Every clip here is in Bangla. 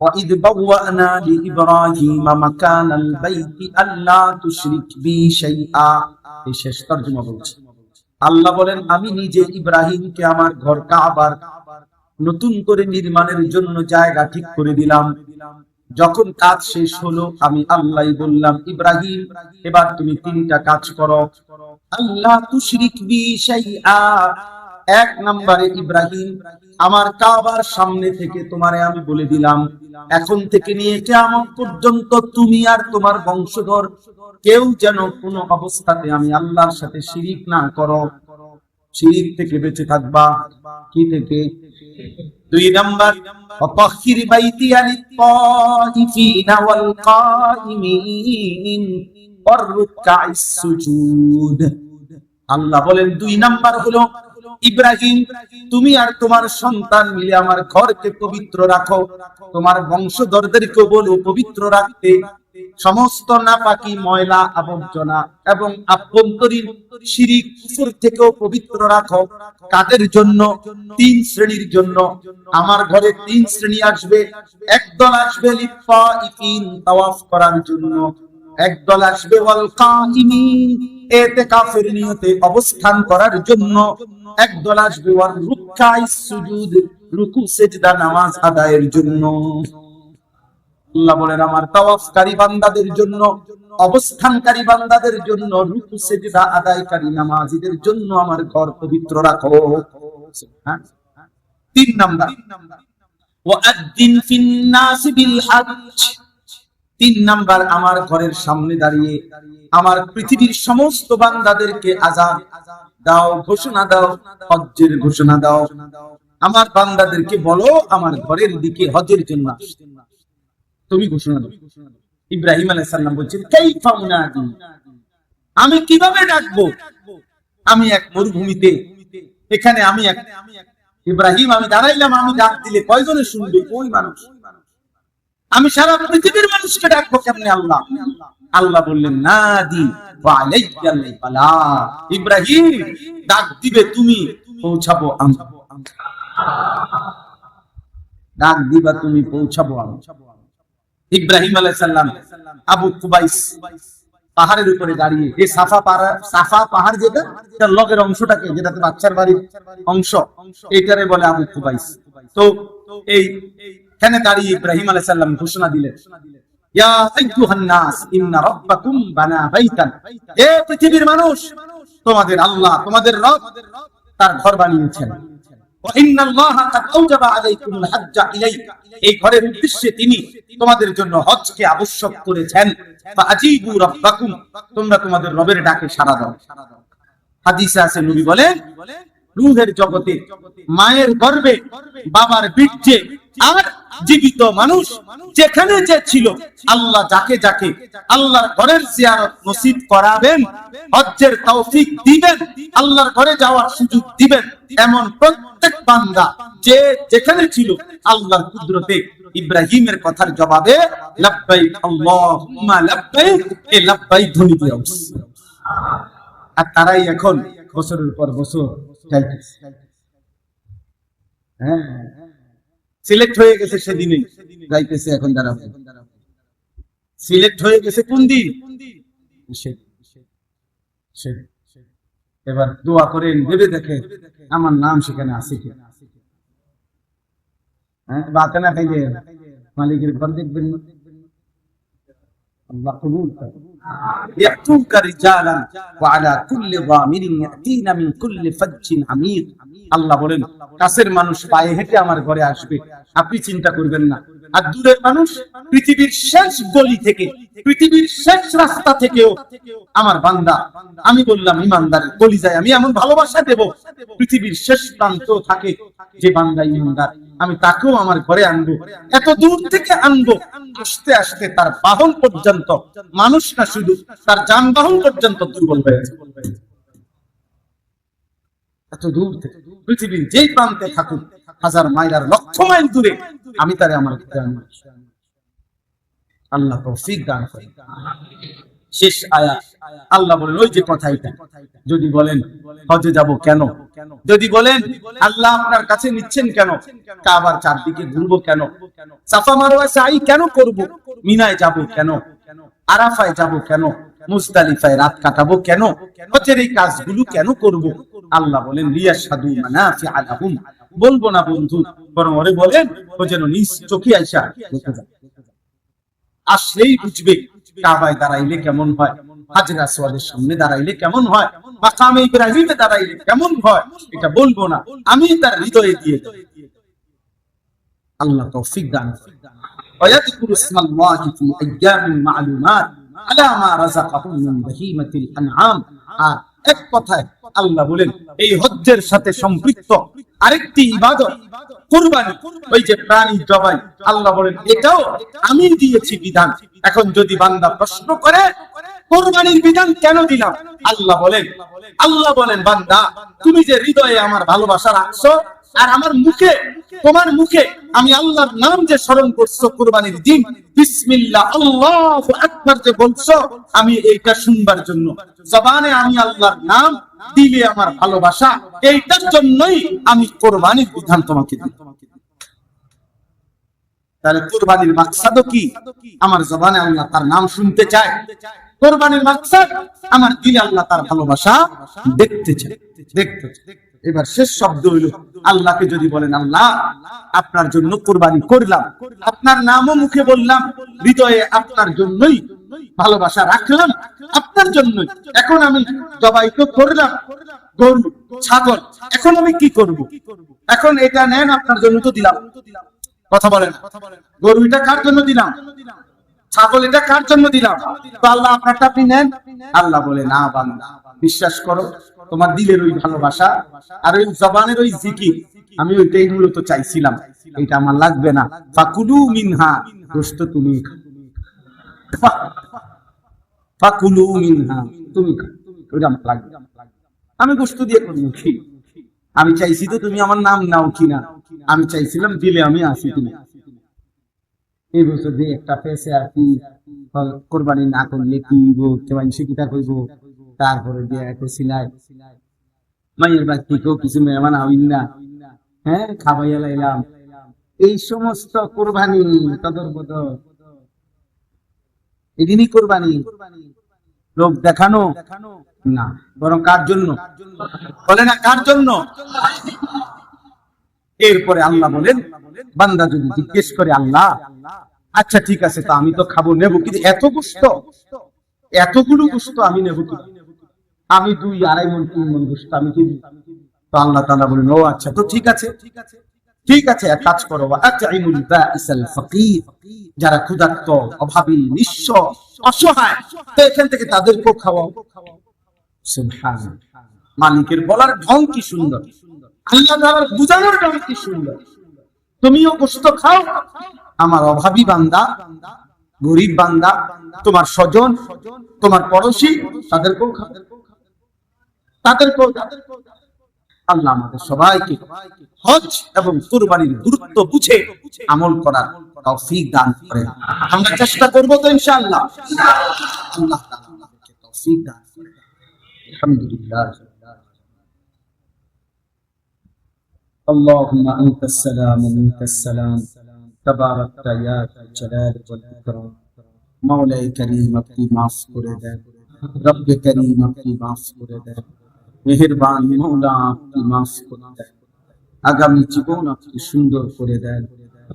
وَإِذْ بَوَّأْنَا لِإِبْرَاهِيمَ مَكَانَ الْبَيْتِ أَلَّا تُشْرِكْ بِي شَيْئًا। এই শেষ তরজমা বলছি। আল্লাহ বলেন, আমি নিজে ইব্রাহিমকে আমার ঘর কাবার নতুন করে নির্মাণের জন্য জায়গা ঠিক করে দিলাম। যখন কাজ শেষ হলো, আমি আল্লাহই বললাম, ইব্রাহিম, এবার তুমি তিনটা কাজ করো। আল্লাহ তুশরিক বি শাইআ। এক নম্বরে, ইব্রাহিম, আমার কাবার সামনে থেকে তোমারে আমি বলে দিলাম, এখন থেকে নিয়ে কিয়ামত পর্যন্ত তুমি আর তোমার বংশধর কেউ যেন কোনো অবস্থাতে আমি আল্লাহর সাথে শিরিক না করো। শিরিক থেকে বেঁচে থাকবা। কি থেকে? দুই নাম্বার, ওয়াতাহহির বাইতিয়া লিত-তাইফিনা ওয়াল কাইমিন ওয়ার রুকআইস সুজুদ। আল্লাহ বলেন, দুই নাম্বার হলো, ইব্রাহিম, তুমি আর তোমার সন্তান মিলে আমার ঘরকে পবিত্র রাখো। তোমার বংশধরদেরকে বলো পবিত্র রাখতে। সমস্ত নাপাকি, ময়লা, আবর্জনা এবং আভ্যন্তরীণ শিরিক, কুফর থেকেও পবিত্র রাখো। কাদের জন্য? তিন শ্রেণীর জন্য। আমার ঘরে তিন শ্রেণী আসবে। একদল আসবে লিত-তাইফিন, তাওয়াফ করার জন্য। একদল আসবে ওয়াল কাইমিন, ইতিকাফের নিয়তে অবস্থান করার জন্য। একদল আসবে ওয়ার রুকআইস সুজুদ, রুকু সিজদা নামাজ আদায়ের জন্য। আল্লাহ বলেন, আমার তাওয়াফকারী বান্দাদের জন্য, অবস্থানকারী বান্দাদের জন্য, রুকু সিজদা আদায়কারী নামাজীদের জন্য আমার ঘর পবিত্র রাখো। তিন নাম্বার, ওয়াআদ্দিন ফিন নাস বিল হজ্জ। তিন নাম্বার, আমার ঘরের সামনে দাঁড়িয়ে আমার পৃথিবীর সমস্ত বান্দাদেরকে আযান দাও, ঘোষণা দাও, হজ্জের ঘোষণা দাও। আমার বান্দাদেরকে বলো আমার ঘরের দিকে হজের জন্য আসতে। তুমি ঘোষণা দাও। ইব্রাহিম আলাইহিস সালাম বলছেন, কাইফা উনাদি, আমি কিভাবে ডাকবো? আমি এক মরুভূমিতে, এখানে আমি এক ইব্রাহিম, আমি দাঁড়াইলাম, আমি ডাক দিলে কয়জনে শুনবে? ওই মানুষ। আমি সারা পৃথিবীর মানুষকে ডাকবো কেমনে? আল্লাহ আল্লাহ বললেন, নাদি ওয়া আলাইয়াল বালাগ। ইব্রাহিম, ডাক দিবে তুমি, পৌঁছাবো আমি। ডাক দিবা তুমি, পৌঁছাবো আমি। ইব্রাহিম আলাইহিস সালাম আবু কুবাইস পাহাড়ের উপরে দাঁড়িয়ে, এই সাফা পাহাড় যেটা, তার লগের অংশটাকে, যেটাতে বাচ্চার বাড়ির অংশ, এটারে বলে আবু কুবাইস। তো এই এখানে দাঁড়িয়ে ইব্রাহিম আলাইহিস সালাম ঘোষণা দিলেন, ইয়া আইয়ুহান নাস ইন্না রাব্বাকুম বানা বাইতান। হে পৃথিবীর মানুষ, তোমাদের আল্লাহ, তোমাদের রব তার ঘর বানিয়েছেন। ওয়া ইন্নাল্লাহা কাদ আওজাবা আলাইকুমুল হজ্জা ইলাইহি, এই ঘরের উদ্দেশ্যে তিনি তোমাদের জন্য হজকে আবশ্যক করেছেন। ফাআজিবু রাব্বাকুম, তোমরা তোমাদের রবের ডাকে সাড়া দাও। হাদিসে আছে, নবী বলেন, রূহের জগতে, মায়ের গর্ভে, বাবার বীর্যে আর জীবিত মানুষ যেখানে যে ছিল, আল্লাহ যাকে যাকে আল্লাহর ঘরের জিয়ারত নসিব করাবেন, হজ্জের তৌফিক দিবেন, আল্লাহর ঘরে যাওয়ার সুযোগ দিবেন, এমন প্রত্যেক বান্দা যে যেখানে ছিল, আল্লাহর কুদরতে ইব্রাহিমের কথার জবাবে লাব্বাইক আল্লাহুম্মা লাব্বাইক, এ লাব্বাইক ধ্বনি দিয়ে উঠছে। আর তারাই এখন বছরের পর বছর যাইতেছে। হ্যাঁ, সিলেক্ট হয়ে গেছে, সেদিনই যাইতেছে। এখন যারা সিলেক্ট হয়ে গেছে কোন দিন, এবার দোয়া করেন, ভেবে দেখে আমার নাম সেখানে আছে কি। হ্যাঁ, বাতা না খাইলে মালিকের ঘর দেখবেন না। আল্লাহ কবুল করে। ইয়াতুকা রিজালান ওয়া আলা কুল্লি যামিরিন ইয়াতিনা মিন কুল্লি ফাজ্জিন আমিক। আল্লাহ বলেন, কাছের মানুষ পায়ে হেঁটে আমার ঘরে আসবে, আপনি চিন্তা করবেন না। আর দূরের মানুষ পৃথিবীর শেষ গলি থেকে, পৃথিবীর শেষ রাস্তা থেকেও আমার বান্দা, আমি বললাম ইমানদারের কলিজায় আমি এমন ভালোবাসা দেব, পৃথিবীর শেষ প্রান্ত থাকে যে বান্দা ইমানদার, আমি তাকেও আমার ঘরে আনবো। এত দূর থেকে আনবো, আসতে আসতে তার বাহন পর্যন্ত, মানুষ না শুধু তার যানবাহন পর্যন্ত দুর্বল হয়ে যাবে। এত দূর থেকে, পৃথিবীর যেই প্রান্তে থাকুক, হাজার মাইল আর লক্ষ মাইল দূরে, আমি তারে আমার ঘরে আনবো। আল্লাহ তৌফিক দান করেন। শেষ আয়াত। আল্লাহ বলেন ওই যে কথা, এটা যদি বলেন হজে যাব কেন, যদি বলেন আল্লাহ আপনার কাছে নিচ্ছেন কেন, কাবার চারদিকে ঘুরবো কেন, সাফা মারওয়া সাই কেন করব, মিনায় যাব কেন, আরাফায় যাব কেন, মুজদালিফায় রাত কাটাবো কেন, হজের এই কাজগুলো কেন করব, আল্লাহ বলেন লিয়াশহাদু মানাফিআ লাহুম, বলবো না বন্ধু, বরং ওরে বলেন ও যেন নিজ চোখে আইসা দেখে যায়, আসলেই বুঝবে কাবায় দাঁড়াইলে কেমন হয়, হাজরে আসওয়াদের সামনে দাঁড়াইলে কেমন হয়, মাকামে ইব্রাহিমে দাঁড়াইলে কেমন হয়, এটা বলবো না, আমি তার হৃদয়ে দিয়ে দেব। আল্লাহ তৌফিক দান করেন। ওয়ায়াযকুরু ইসমাল্লাহি ফি আইয়ামিন মা'লুমাত আলা মা রাযাকাহুম মিন বাহিমাতিল আনআম। আর এক কথায় আল্লাহ বলেন এই হজ্জের সাথে সম্পৃক্ত আরেকটি ইবাদত কুরবানি, ওই যে প্রাণী জবাই, আল্লাহ বলেন এটাও আমি দিয়েছি বিধান। এখন যদি বান্দা প্রশ্ন করে কুরবানির বিধান কেন দিলাম, আল্লাহ বলেন বান্দা তুমি যে হৃদয়ে আমার ভালোবাসা রাখছো আর আমার মুখে, তোমার মুখে আমি আল্লাহর নাম যে স্মরণ করছো কুরবানির দিন, বিসমিল্লাহ আল্লাহু আকবার যে বলছো, আমি এইটা শুনবার জন্য জবানে আমি আল্লাহর নাম দিলে আমার ভালোবাসা, এইটার জন্যই আমি কুরবানির বিধান তোমাকে দিই। তাহলে কুরবানির মাকসাদও কি? আমার জবানে আল্লাহ তার নাম শুনতে চায়। কুরবানির মাকসাদ আমার দিলে আল্লাহ তার ভালোবাসা দেখতে চায়, দেখতে চায়। এবার শেষ শব্দ হইল আল্লাহকে যদি বলেন আল্লাহ আপনার জন্য কুরবানি করলাম, আপনার নামও মুখে বললাম, হৃদয়ে আপনার জন্যই ভালোবাসা রাখলাম, আপনার জন্যই। এখন আমি জবাই তো করলাম গরু ছাগল, এখন আমি কি করব? এখন এটা নেন আপনার জন্য তো দিলাম, কথা বলেন, গরু এটা কার জন্য দিলাম, ছাগল এটা কার জন্য দিলাম, তো আল্লাহ আপনারটা আপনি নেন। আল্লাহ বলে না বান্দা বিশ্বাস করো, তোমার দিলের ওই ভালোবাসা আর ওই জবানের ওই জিকির আমি ওইটাই মূলত চাইছিলাম, এটা আমার লাগবে না। ফাকুলু মিনহা, গোশত তুমি ফাকুলু মিনহা, তুমি ওইটা আমার লাগবে, আমি গোশত দিয়ে করবো কি, আমি চাইছি তো তুমি আমার নাম নাও কিনা, আমি চাইছিলাম দিলে আমি আসি কিনা। এই বছর দিয়ে একটা পেয়েছে আর কি, কোরবানি না করলে কি কিতা কইব, তারপরে দিয়ে একটা সিলাই মায়ের বাড়ি কেউ কিছু মেহমান হইল না, হ্যাঁ খাবাইয়া লাইলাম, এই সমস্ত কোরবানি তদর বদর, এদিনই কোরবানি, লোক দেখানো না, বরং কার জন্য বলে না, কার জন্য? এরপরে আল্লাহ বলেন বান্দা যদি জিজ্ঞেস করে আল্লাহ আচ্ছা ঠিক আছে তা আমি তো খাবো নেবো, কিন্তু এত গোশত, এতগুলো গোশত আমি নেবো কি, আমি 2-2.5 মণ 3 মণ গোশত আমি কি? তো আল্লাহ তাআলা বলেন ও আচ্ছা তো ঠিক আছে, ঠিক আছে এক কাজ করো, আতইমুল বাইসাল ফাকির, যারা ক্ষুধার্ত অভাবী নিঃস্ব অসহায়, তো এখান থেকে তাদেরকেও খাওয়াও। সুবহানাল্লাহ, মালিকের বলার ঢং কি সুন্দর, আল্লাহ তাআলার বুঝানোর ঢং কি সুন্দর। তুমিও গোশত খাও, আমার অভাবী বান্দা, গরিব বান্দা, তোমার স্বজন, তোমার পড়োশী, তাদেরকেও খাও, তাদেরকেও। আল্লাহ আমাদের সবাইকে হজ এবং কুরবানির গুরুত্ব বুঝে আমল করার তৌফিক দান করেন। আমরা চেষ্টা করব তো ইনশাআল্লাহ, আল্লাহ তাআলা আমাদেরকে তৌফিক দান করেন। আলহামদুলিল্লাহ। اللهم أنت السلام ومنك السلام تباركت يا ذا الجلال والإكرام। مولاي كريم আপনি মাফ করে দেন, রব্বে করিম আপনি মাফ করে দেন, মেহেরবান মওলা আপনি মাফ করে দেন, আগামী জীবন আপনি সুন্দর করে দেন,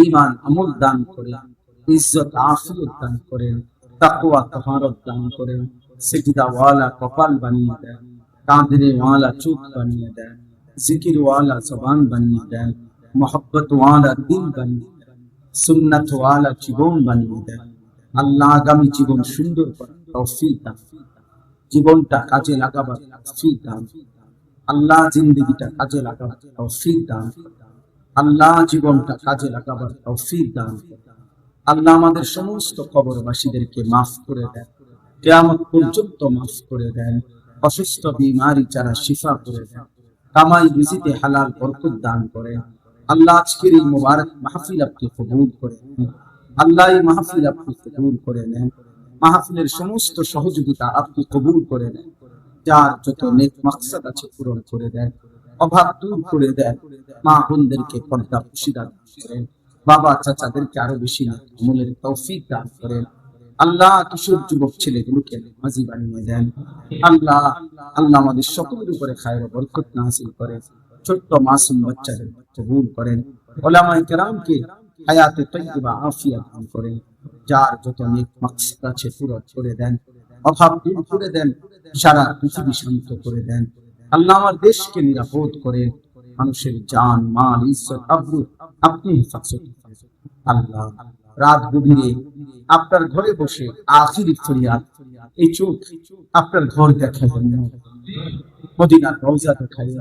ঈমান আমল দান করেন, ইজ্জত আফিয়ত দান করেন, তাকওয়া তাহারত দান করেন, সিজদা ওয়ালা কপাল বানিয়ে দেন, কাঁদনে ওয়ালা চোখ বানিয়ে দেন, जिक्र वाला जबान बनिए दें, मोहब्बत वाला दिल बनिए दें, सुन्नत वाला जीवन बनिए दें। আল্লাহ আগামী জীবন সুন্দর করার তৌফিক দান, জীবনটা কাজে লাগাবার তৌফিক দান, আল্লাহ জিন্দেগিটা কাজে লাগাবার তৌফিক দান, আল্লাহ জীবনটা কাজে লাগাবার তৌফিক দান। আল্লাহ আমাদের সমস্ত কবরবাসীদেরকে মাফ করে দেন, কিয়ামত পর্যন্ত মাফ করে দেন, অসুস্থ বিমারি যারা শিফা করে দেন, কামাই রিজিকে হালাল বরকত দান করেন। আল্লাহ আজকের এই মুবারক মাহফিল আপনি কবুল করে নেন, আল্লাহ এই মাহফিল আপনি কবুল করে নেন, মাহফিলের সমস্ত সহযোগিতা আপনি কবুল করে নেন। যার যত নেক মাকসাদ আছে পূরণ করে দেন, অভাব দূর করে দেন। মা বোনদেরকে পর্দা পুশিদার করেন, বাবা চাচাদেরকে আরো বেশি আমলের তৌফিক দান করেন। আল্লাহ কিশোর যুবক ছেলেগুলোকে নামাজি বানিয়ে দেন। আল্লাহ আল্লাহ আমাদের সকলের উপরে খায়ের ও বরকত নাযিল করেন। ছোট্ট মাসুম বাচ্চাদের কবুল করেন। উলামায়ে কেরামকে হায়াতে তাইয়্যিবা আফিয়াত দান করেন। যার যত নেক মাকসাদ আছে পূরণ করে দেন, অভাব দূর করে দেন, সারা পৃথিবী শান্ত করে দেন। আল্লাহ আমার দেশকে নিরাপদ করেন। মানুষের জান মাল ইজ্জত আবরু আপনি হেফাজত করেন। আল্লাহ রাত গভীরে আপনার ঘরে বসে আখিরি ফরিয়াদ, এই চোখ আপনার ঘর দেখায় না, মদিনার রওজা দেখায়।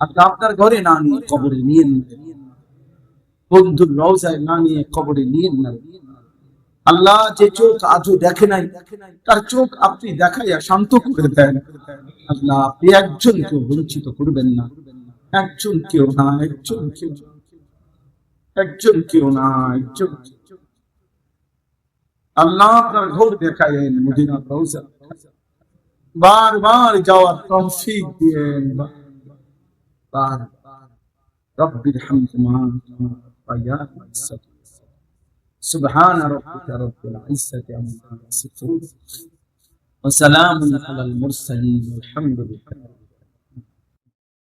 আপনি আপনার ঘরে না নিয়ে কবরে নিয়ে নেন, বন্ধুর রওজায় না নিয়ে কবরে নিয়ে নেন। আল্লাহ যে চোখ আজও দেখে নাই, তার চোখ আপনি দেখাইয়া শান্ত করে দেন। আল্লাহ আপনি একজনকেও বঞ্চিত করবেন না, একজন কেউ না, একজন কেউ না, একজন। আল্লাহ আপনার ঘর দেখায়েন, মদিনার রওজা বারবার যাওয়ার তৌফিক দিয়েন। রব্বির হামহুমা কামা রাব্বায়ানি সগীরা। সুবহান রাব্বিকা রাব্বিল ইজ্জাতি আম্মা ইয়াসিফুন ওয়া সালামুন আলাল মুরসালিন ওয়ালহামদুলিল্লাহ।